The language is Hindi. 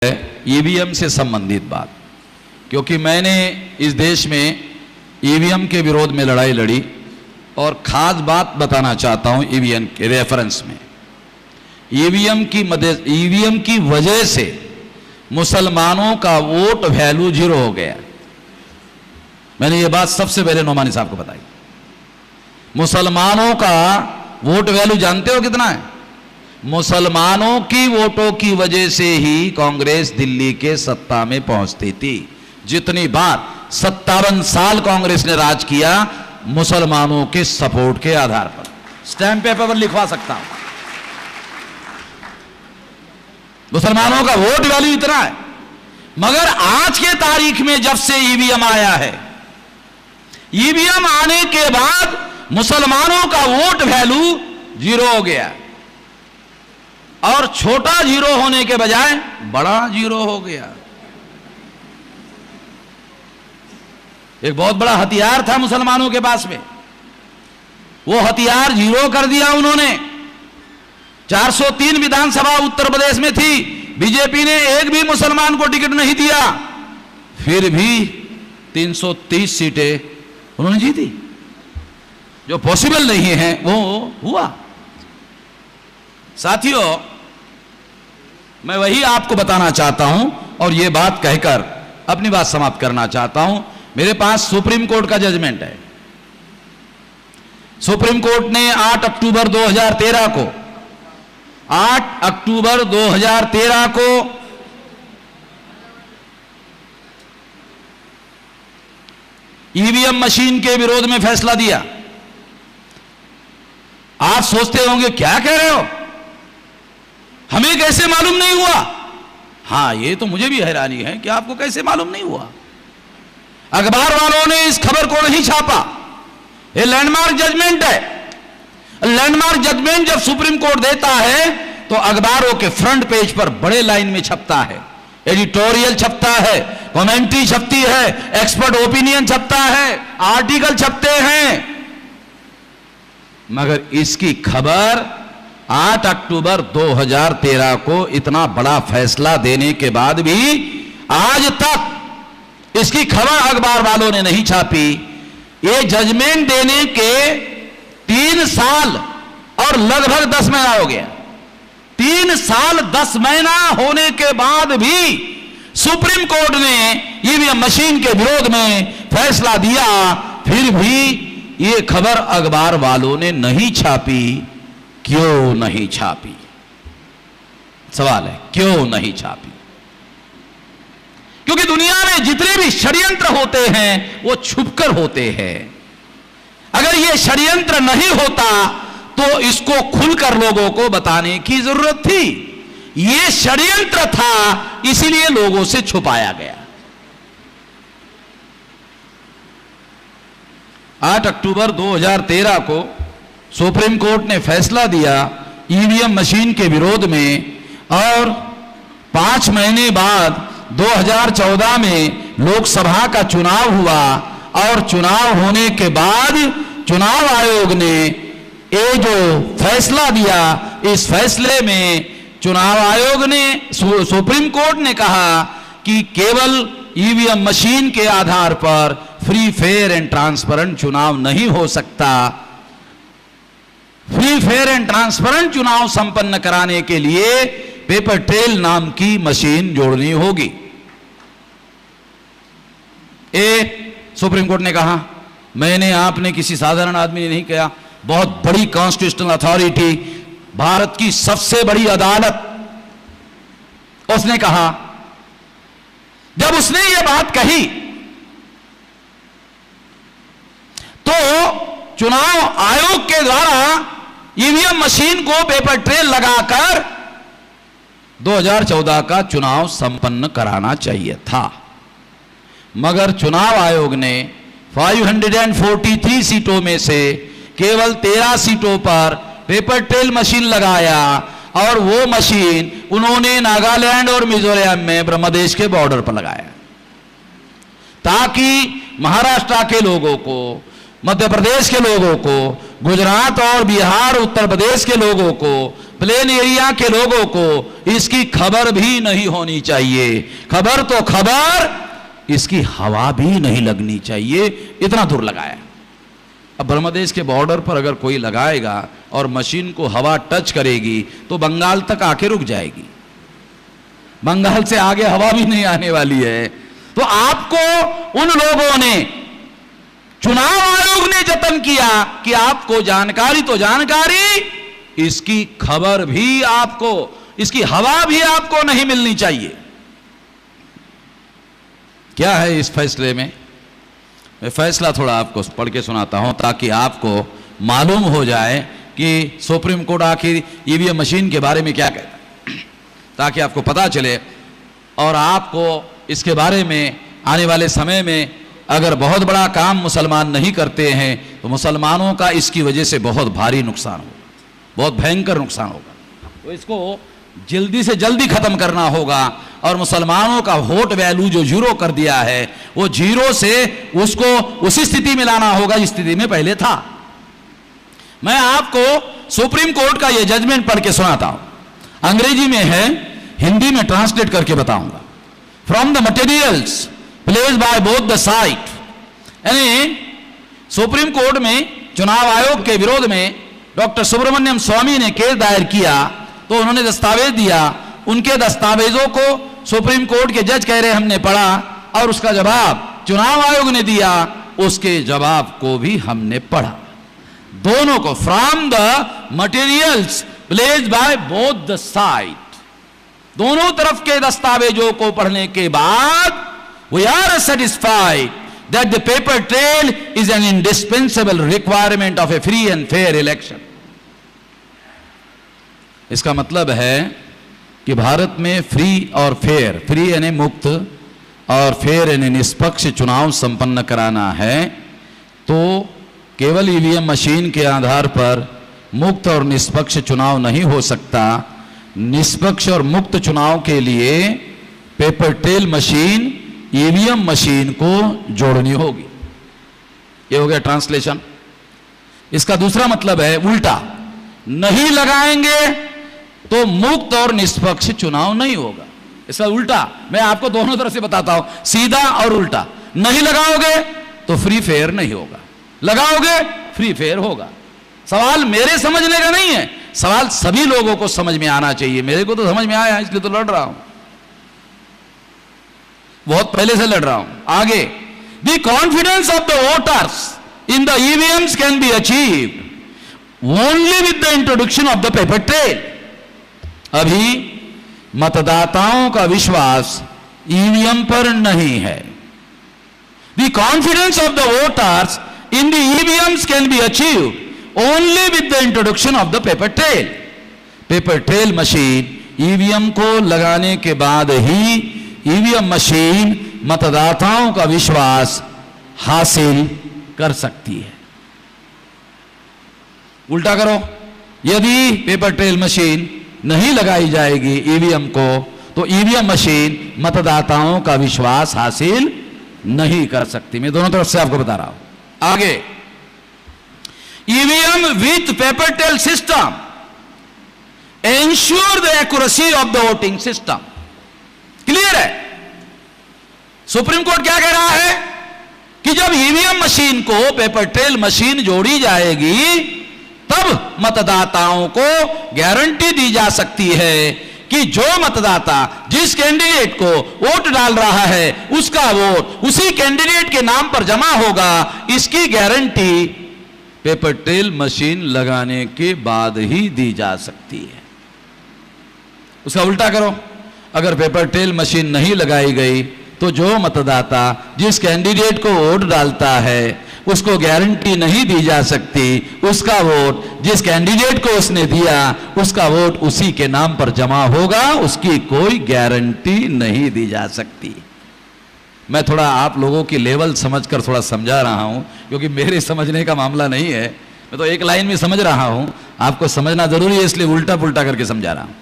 ईवीएम से संबंधित बात, क्योंकि मैंने इस देश में ईवीएम के विरोध में लड़ाई लड़ी और खास बात बताना चाहता हूं ईवीएम के रेफरेंस में। ईवीएम की वजह से मुसलमानों का वोट वैल्यू जीरो हो गया। मैंने ये बात सबसे पहले नोमानी साहब को बताई। मुसलमानों का वोट वैल्यू जानते हो कितना है? मुसलमानों की वोटों की वजह से ही कांग्रेस दिल्ली के सत्ता में पहुंचती थी। जितनी बार 57 साल कांग्रेस ने राज किया, मुसलमानों के सपोर्ट के आधार पर, स्टैंप पेपर पर लिखवा सकता हूं। मुसलमानों का वोट वैल्यू इतना है। मगर आज के तारीख में जब से ईवीएम आया है, ईवीएम आने के बाद मुसलमानों का वोट वैल्यू जीरो हो गया और छोटा जीरो होने के बजाय बड़ा जीरो हो गया। एक बहुत बड़ा हथियार था मुसलमानों के पास में, वो हथियार जीरो कर दिया उन्होंने। 403 विधानसभा उत्तर प्रदेश में थी, बीजेपी ने एक भी मुसलमान को टिकट नहीं दिया, फिर भी 330 सीटें उन्होंने जीती। जो पॉसिबल नहीं है वो हुआ। साथियों, मैं वही आपको बताना चाहता हूं और ये बात कहकर अपनी बात समाप्त करना चाहता हूं। मेरे पास सुप्रीम कोर्ट का जजमेंट है। सुप्रीम कोर्ट ने 8 अक्टूबर 2013 को ईवीएम मशीन के विरोध में फैसला दिया। आप सोचते होंगे क्या कह रहे हो, हमें कैसे मालूम नहीं हुआ? हां, ये तो मुझे भी हैरानी है कि आपको कैसे मालूम नहीं हुआ। अखबार वालों ने इस खबर को नहीं छापा। ये लैंडमार्क जजमेंट है। लैंडमार्क जजमेंट जब सुप्रीम कोर्ट देता है तो अखबारों के फ्रंट पेज पर बड़े लाइन में छपता है, एडिटोरियल छपता है, कमेंट्री छपती है, एक्सपर्ट ओपिनियन छपता है, आर्टिकल छपते हैं। मगर इसकी खबर 8 अक्टूबर 2013 को इतना बड़ा फैसला देने के बाद भी आज तक इसकी खबर अखबार वालों ने नहीं छापी। ये जजमेंट देने के 3 साल और लगभग 10 महीना हो गया। 3 साल 10 महीना होने के बाद भी सुप्रीम कोर्ट ने ईवीएम मशीन के विरोध में फैसला दिया, फिर भी ये खबर अखबार वालों ने नहीं छापी। क्यों नहीं छापी? सवाल है, क्यों नहीं छापी? क्योंकि दुनिया में जितने भी षड्यंत्र होते हैं वो छुपकर होते हैं। अगर ये षड्यंत्र नहीं होता तो इसको खुलकर लोगों को बताने की जरूरत थी। ये षड्यंत्र था, इसीलिए लोगों से छुपाया गया। 8 अक्टूबर 2013 को सुप्रीम कोर्ट ने फैसला दिया ईवीएम मशीन के विरोध में, और 5 महीने बाद 2014 में लोकसभा का चुनाव हुआ और चुनाव होने के बाद चुनाव आयोग ने ये जो फैसला दिया, इस फैसले में चुनाव आयोग ने, सुप्रीम कोर्ट ने कहा कि केवल ईवीएम मशीन के आधार पर फ्री फेयर एंड ट्रांसपेरेंट चुनाव नहीं हो सकता। फ्री फेयर एंड ट्रांसपेरेंट चुनाव संपन्न कराने के लिए पेपर ट्रेल नाम की मशीन जोड़नी होगी। सुप्रीम कोर्ट ने कहा, मैंने, आपने, किसी साधारण आदमी ने नहीं कहा, बहुत बड़ी कॉन्स्टिट्यूशनल अथॉरिटी, भारत की सबसे बड़ी अदालत, उसने कहा। जब उसने ये बात कही तो चुनाव आयोग के द्वारा ईवीएम मशीन को पेपर ट्रेल लगाकर 2014 का चुनाव संपन्न कराना चाहिए था। मगर चुनाव आयोग ने 543 सीटों में से केवल 13 सीटों पर पेपर ट्रेल मशीन लगाया, और वो मशीन उन्होंने नागालैंड और मिजोरम में ब्रह्मदेश के बॉर्डर पर लगाया, ताकि महाराष्ट्र के लोगों को, मध्य प्रदेश के लोगों को गुजरात और बिहार उत्तर प्रदेश के लोगों को, प्लेन एरिया के लोगों को इसकी खबर भी नहीं होनी चाहिए। खबर तो खबर, इसकी हवा भी नहीं लगनी चाहिए, इतना दूर लगाया। अब ब्रह्मदेश के बॉर्डर पर अगर कोई लगाएगा और मशीन को हवा टच करेगी तो बंगाल तक आके रुक जाएगी, बंगाल से आगे हवा भी नहीं आने वाली है। तो आपको उन लोगों ने, चुनाव आयोग ने जतन किया कि आपको जानकारी तो जानकारी, इसकी खबर भी आपको, इसकी हवा भी आपको नहीं मिलनी चाहिए। क्या है इस फैसले में? मैं फैसला थोड़ा आपको पढ़ के सुनाता हूं ताकि आपको मालूम हो जाए कि सुप्रीम कोर्ट आखिर ईवीएम मशीन के बारे में क्या कहता है, ताकि आपको पता चले और आपको इसके बारे में आने वाले समय में अगर बहुत बड़ा काम मुसलमान नहीं करते हैं तो मुसलमानों का इसकी वजह से बहुत भारी नुकसान होगा, बहुत भयंकर नुकसान होगा। तो इसको जल्दी से जल्दी खत्म करना होगा और मुसलमानों का वोट वैल्यू जो जीरो कर दिया है वो जीरो से उसको उसी स्थिति में लाना होगा जिस स्थिति में पहले था। मैं आपको सुप्रीम कोर्ट का यह जजमेंट पढ़ के सुनाता हूं, अंग्रेजी में है, हिंदी में ट्रांसलेट करके बताऊंगा। From the materials placed by both the side, यानी सुप्रीम कोर्ट में चुनाव आयोग के विरोध में डॉक्टर सुब्रमण्यम स्वामी ने केस दायर किया तो उन्होंने दस्तावेज दिया, उनके दस्तावेजों को सुप्रीम कोर्ट के जज कह रहे हमने पढ़ा और उसका जवाब चुनाव आयोग ने दिया, उसके जवाब को भी हमने पढ़ा। दोनों को, from the materials placed by both the side, दोनों तरफ के दस्तावेजों को पढ़ने के बाद we are satisfied that the paper trail is an indispensable requirement of a free and fair election. इसका मतलब है कि भारत में फ्री और फेयर, फ्री यानी मुक्त और फेयर यानी निष्पक्ष चुनाव संपन्न कराना है तो केवल ईवीएम मशीन के आधार पर मुक्त और निष्पक्ष चुनाव नहीं हो सकता। निष्पक्ष और मुक्त चुनाव के लिए paper trail machine EVM machine को जोड़नी होगी। ये हो गया ट्रांसलेशन। इसका दूसरा मतलब है उल्टा, नहीं लगाएंगे तो मुक्त और निष्पक्ष चुनाव नहीं होगा। इसका उल्टा मैं आपको दोनों तरफ से बताता हूं, सीधा और उल्टा। नहीं लगाओगे तो फ्री फेयर नहीं होगा, लगाओगे फ्री फेयर होगा। सवाल मेरे समझने का नहीं है, सवाल सभी लोगों को समझ में आना चाहिए। मेरे को तो समझ में आया इसलिए तो लड़ रहा हूं, बहुत पहले से लड़ रहा हूं। आगे, the confidence of the voters in the EVMs can be achieved only with the introduction of the paper trail. अभी मतदाताओं का विश्वास ईवीएम पर नहीं है। The confidence of the voters in the EVMs can be achieved only with the introduction of the paper trail. Paper trail machine EVM को लगाने के बाद ही ईवीएम मशीन मतदाताओं का विश्वास हासिल कर सकती है। उल्टा करो, यदि पेपर ट्रेल मशीन नहीं लगाई जाएगी ईवीएम को तो ईवीएम मशीन मतदाताओं का विश्वास हासिल नहीं कर सकती। मैं दोनों तरफ से आपको बता रहा हूं। आगे, EVM with paper trail system ensure the accuracy of the voting system. Clear है? सुप्रीम कोर्ट क्या कह रहा है कि जब ईवीएम मशीन को पेपर ट्रेल मशीन जोड़ी जाएगी तब मतदाताओं को गारंटी दी जा सकती है कि जो मतदाता जिस कैंडिडेट को वोट डाल रहा है उसका वोट उसी कैंडिडेट के नाम पर जमा होगा। इसकी गारंटी पेपर ट्रेल मशीन लगाने के बाद ही दी जा सकती है। उसका उल्टा करो, अगर पेपर ट्रेल मशीन नहीं लगाई गई तो जो मतदाता जिस कैंडिडेट को वोट डालता है उसको गारंटी नहीं दी जा सकती, उसका वोट जिस कैंडिडेट को उसने दिया उसका वोट उसी के नाम पर जमा होगा, उसकी कोई गारंटी नहीं दी जा सकती। मैं थोड़ा आप लोगों की लेवल समझकर थोड़ा समझा रहा हूं क्योंकि मेरे समझने का मामला नहीं है, मैं तो एक लाइन में समझ रहा हूं, आपको समझना जरूरी है इसलिए उल्टा पुल्टा करके समझा रहा हूं।